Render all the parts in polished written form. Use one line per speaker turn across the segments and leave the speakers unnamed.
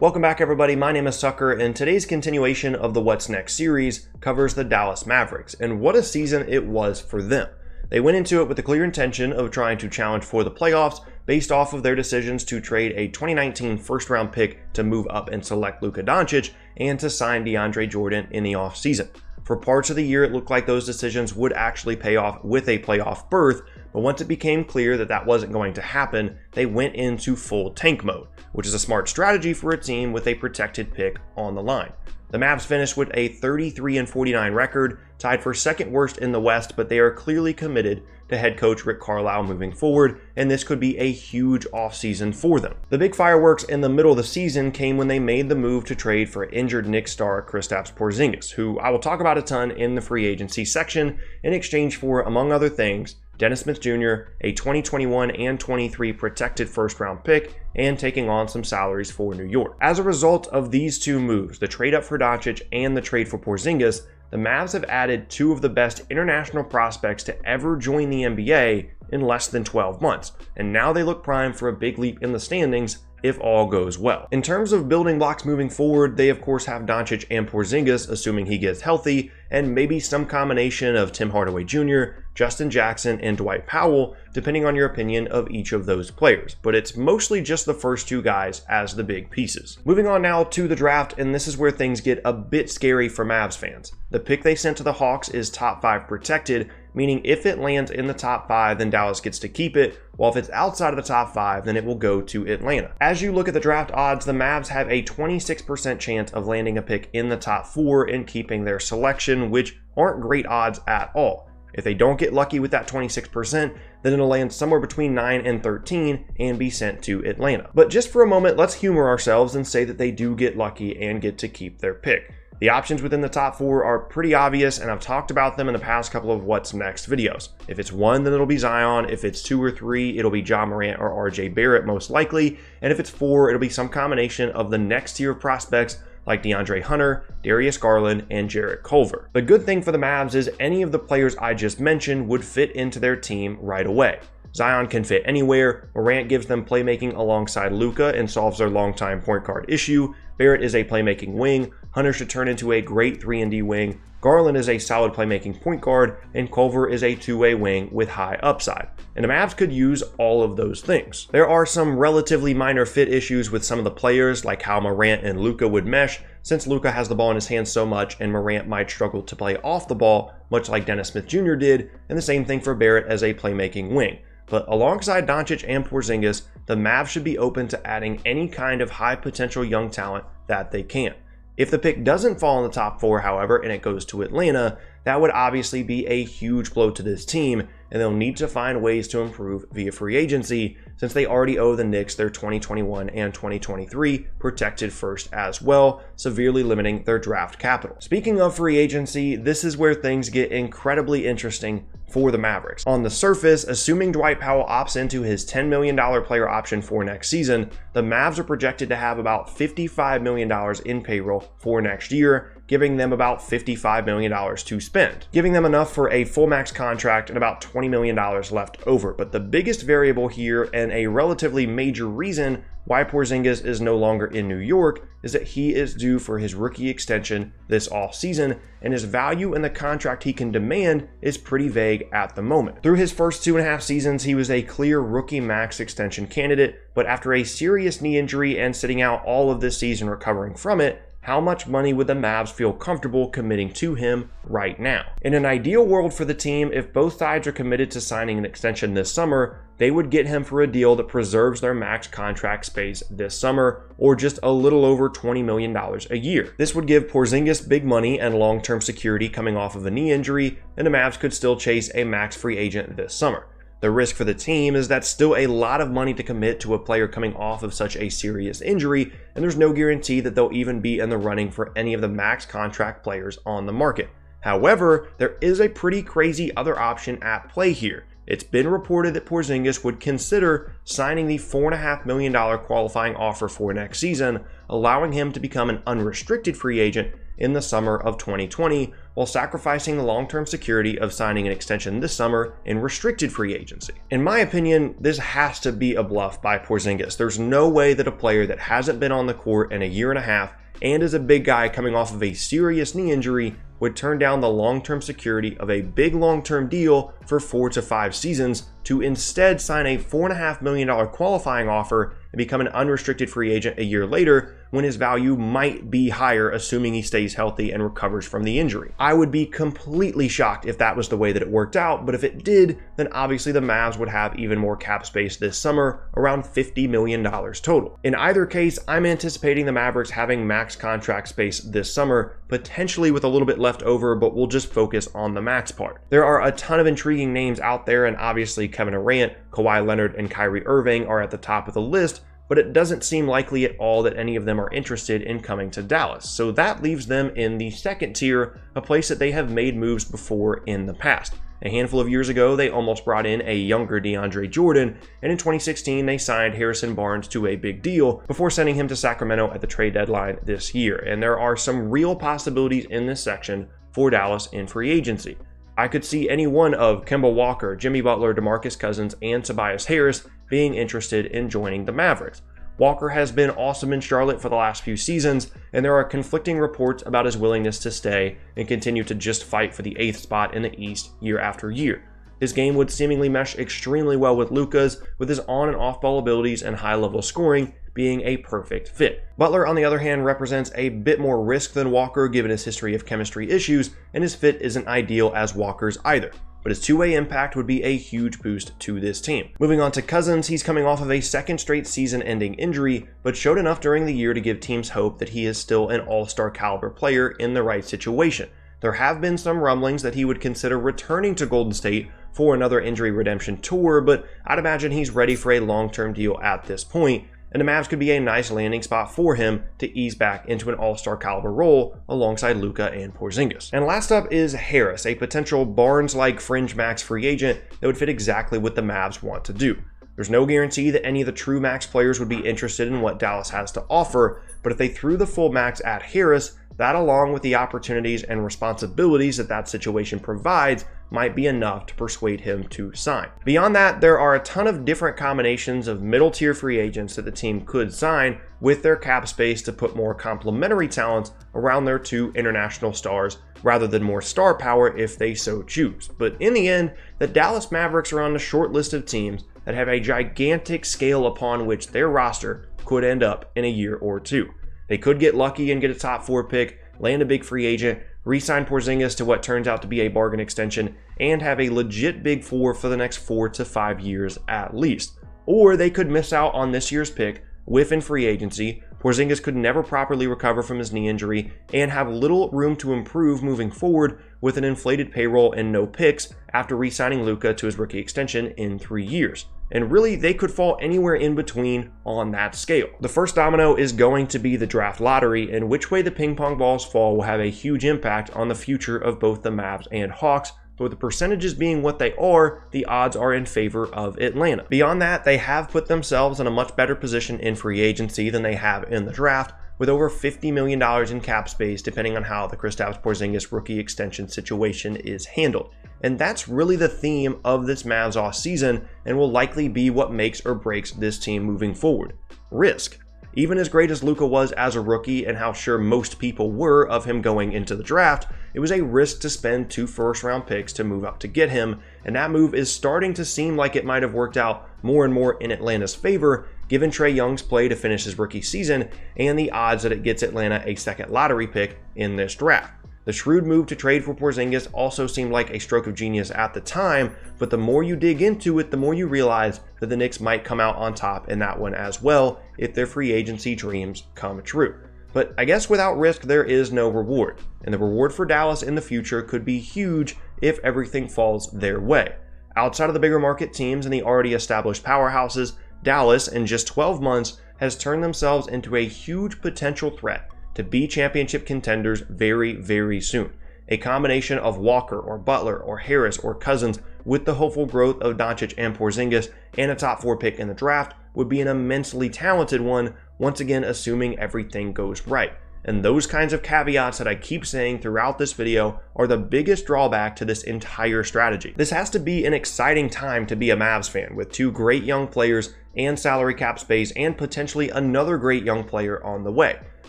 Welcome back everybody, my name is Sucker, and today's continuation of the What's Next series covers the Dallas Mavericks, and what a season it was for them. They went into it with the clear intention of trying to challenge for the playoffs based off of their decisions to trade a 2019 first-round pick to move up and select Luka Doncic and to sign DeAndre Jordan in the offseason. For parts of the year, it looked like those decisions would actually pay off with a playoff berth, but once it became clear that that wasn't going to happen, they went into full tank mode, which is a smart strategy for a team with a protected pick on the line. The Mavs finished with a 33-49 record, tied for second worst in the West, but they are clearly committed to head coach Rick Carlisle moving forward, and this could be a huge offseason for them. The big fireworks in the middle of the season came when they made the move to trade for injured Knicks star Kristaps Porzingis, who I will talk about a ton in the free agency section, in exchange for, among other things, Dennis Smith Jr., a 2021 and 23 protected first-round pick, and taking on some salaries for New York. As a result of these two moves, the trade up for Doncic and the trade for Porzingis, the Mavs have added two of the best international prospects to ever join the NBA in less than 12 months, and now they look primed for a big leap in the standings if all goes well. In terms of building blocks moving forward, they of course have Doncic and Porzingis, assuming he gets healthy, and maybe some combination of Tim Hardaway Jr., Justin Jackson, and Dwight Powell, depending on your opinion of each of those players. But it's mostly just the first two guys as the big pieces. Moving on now to the draft, and this is where things get a bit scary for Mavs fans. The pick they sent to the Hawks is top 5 protected, meaning if it lands in the top 5, then Dallas gets to keep it, while if it's outside of the top 5, then it will go to Atlanta. As you look at the draft odds, the Mavs have a 26% chance of landing a pick in the top 4 and keeping their selection, which aren't great odds at all. If they don't get lucky with that 26%, then it'll land somewhere between 9 and 13 and be sent to Atlanta. But just for a moment, let's humor ourselves and say that they do get lucky and get to keep their pick. The options within the top 4 are pretty obvious, and I've talked about them in the past couple of What's Next videos. If it's 1, then it'll be Zion. If it's 2 or 3, it'll be Ja Morant or RJ Barrett most likely. And if it's 4, it'll be some combination of the next tier of prospects like DeAndre Hunter, Darius Garland, and Jarrett Culver. The good thing for the Mavs is any of the players I just mentioned would fit into their team right away. Zion can fit anywhere, Morant gives them playmaking alongside Luka and solves their longtime point guard issue, Barrett is a playmaking wing, Hunter should turn into a great 3-and-D wing, Garland is a solid playmaking point guard, and Culver is a two-way wing with high upside. And the Mavs could use all of those things. There are some relatively minor fit issues with some of the players, like how Morant and Luka would mesh, since Luka has the ball in his hands so much and Morant might struggle to play off the ball, much like Dennis Smith Jr. did, and the same thing for Barrett as a playmaking wing. But alongside Doncic and Porzingis, the Mavs should be open to adding any kind of high potential young talent that they can. If the pick doesn't fall in the top 4, however, and it goes to Atlanta, that would obviously be a huge blow to this team, and they'll need to find ways to improve via free agency, since they already owe the Knicks their 2021 and 2023 protected first as well, severely limiting their draft capital. Speaking of free agency, this is where things get incredibly interesting for the Mavericks. On the surface, assuming Dwight Powell opts into his $10 million player option for next season, the Mavs are projected to have about $55 million in payroll for next year, giving them about $55 million to spend, giving them enough for a full max contract and about $20 million left over. But the biggest variable here, and a relatively major reason why Porzingis is no longer in New York, is that he is due for his rookie extension this offseason, and his value in the contract he can demand is pretty vague at the moment. Through his first 2.5 seasons, he was a clear rookie max extension candidate, but after a serious knee injury and sitting out all of this season recovering from it, how much money would the Mavs feel comfortable committing to him right now? In an ideal world for the team, if both sides are committed to signing an extension this summer, they would get him for a deal that preserves their max contract space this summer, or just a little over $20 million a year. This would give Porzingis big money and long-term security coming off of a knee injury, and the Mavs could still chase a max free agent this summer. The risk for the team is that's still a lot of money to commit to a player coming off of such a serious injury, and there's no guarantee that they'll even be in the running for any of the max contract players on the market. However, there is a pretty crazy other option at play here. It's been reported that Porzingis would consider signing the $4.5 million qualifying offer for next season, allowing him to become an unrestricted free agent in the summer of 2020, while sacrificing the long-term security of signing an extension this summer in restricted free agency. In my opinion, this has to be a bluff by Porzingis. There's no way that a player that hasn't been on the court in a year and a half and is a big guy coming off of a serious knee injury would turn down the long-term security of a big long-term deal for 4 to 5 seasons to instead sign a $4.5 million qualifying offer and become an unrestricted free agent a year later when his value might be higher, assuming he stays healthy and recovers from the injury. I would be completely shocked if that was the way that it worked out, but if it did, then obviously the Mavs would have even more cap space this summer, around $50 million total. In either case, I'm anticipating the Mavericks having max contract space this summer, potentially with a little bit left over, but we'll just focus on the max part. There are a ton of intriguing names out there, and obviously Kevin Durant, Kawhi Leonard, and Kyrie Irving are at the top of the list, but it doesn't seem likely at all that any of them are interested in coming to Dallas. So that leaves them in the second tier, a place that they have made moves before in the past. A handful of years ago, they almost brought in a younger DeAndre Jordan, and in 2016, they signed Harrison Barnes to a big deal before sending him to Sacramento at the trade deadline this year. And there are some real possibilities in this section for Dallas in free agency. I could see any one of Kemba Walker, Jimmy Butler, DeMarcus Cousins, and Tobias Harris being interested in joining the Mavericks. Walker has been awesome in Charlotte for the last few seasons, and there are conflicting reports about his willingness to stay and continue to just fight for the 8th spot in the East year after year. His game would seemingly mesh extremely well with Luka's, with his on and off ball abilities and high level scoring being a perfect fit. Butler, on the other hand, represents a bit more risk than Walker given his history of chemistry issues, and his fit isn't ideal as Walker's either. But his two-way impact would be a huge boost to this team. Moving on to Cousins, he's coming off of a second straight season-ending injury, but showed enough during the year to give teams hope that he is still an all-star caliber player in the right situation. There have been some rumblings that he would consider returning to Golden State for another injury redemption tour, but I'd imagine he's ready for a long-term deal at this point, and the Mavs could be a nice landing spot for him to ease back into an all-star caliber role alongside Luka and Porzingis. And last up is Harris, a potential Barnes-like fringe max free agent that would fit exactly what the Mavs want to do. There's no guarantee that any of the true max players would be interested in what Dallas has to offer, but if they threw the full max at Harris, that along with the opportunities and responsibilities that situation provides might be enough to persuade him to sign. Beyond that, there are a ton of different combinations of middle tier free agents that the team could sign with their cap space to put more complementary talents around their two international stars rather than more star power if they so choose. But in the end, the Dallas Mavericks are on the short list of teams that have a gigantic scale upon which their roster could end up in a year or two. They could get lucky and get a top 4 pick, land a big free agent, re-sign Porzingis to what turns out to be a bargain extension, and have a legit big 4 for the next 4 to 5 years at least. Or they could miss out on this year's pick, whiff in free agency, Porzingis could never properly recover from his knee injury, and have little room to improve moving forward with an inflated payroll and no picks after re-signing Luka to his rookie extension in 3 years. And really, they could fall anywhere in between on that scale. The first domino is going to be the draft lottery, and which way the ping pong balls fall will have a huge impact on the future of both the Mavs and Hawks. But with the percentages being what they are, the odds are in favor of Atlanta. Beyond that, they have put themselves in a much better position in free agency than they have in the draft, with over $50 million in cap space depending on how the Kristaps Porzingis rookie extension situation is handled. And that's really the theme of this Mavs offseason and will likely be what makes or breaks this team moving forward. Risk. Even as great as Luka was as a rookie and how sure most people were of him going into the draft, it was a risk to spend 2 first-round picks to move up to get him, and that move is starting to seem like it might have worked out more and more in Atlanta's favor, given Trae Young's play to finish his rookie season and the odds that it gets Atlanta a second lottery pick in this draft. The shrewd move to trade for Porzingis also seemed like a stroke of genius at the time, but the more you dig into it, the more you realize that the Knicks might come out on top in that one as well if their free agency dreams come true. But I guess without risk, there is no reward, and the reward for Dallas in the future could be huge if everything falls their way. Outside of the bigger market teams and the already established powerhouses, Dallas, in just 12 months, has turned themselves into a huge potential threat to be championship contenders very, very soon. A combination of Walker or Butler or Harris or Cousins with the hopeful growth of Doncic and Porzingis and a top 4 pick in the draft would be an immensely talented one, once again assuming everything goes right. And those kinds of caveats that I keep saying throughout this video are the biggest drawback to this entire strategy. This has to be an exciting time to be a Mavs fan with two great young players and salary cap space and potentially another great young player on the way.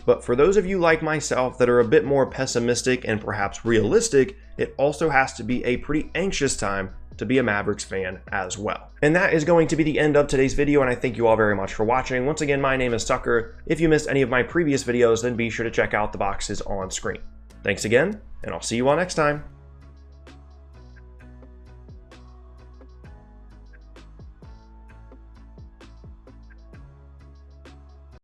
But for those of you like myself that are a bit more pessimistic and perhaps realistic, it also has to be a pretty anxious time to be a Mavericks fan as well. And that is going to be the end of today's video, and I thank you all very much for watching. Once again, my name is Tucker. If you missed any of my previous videos, then be sure to check out the boxes on screen. Thanks again, and I'll see you all next time.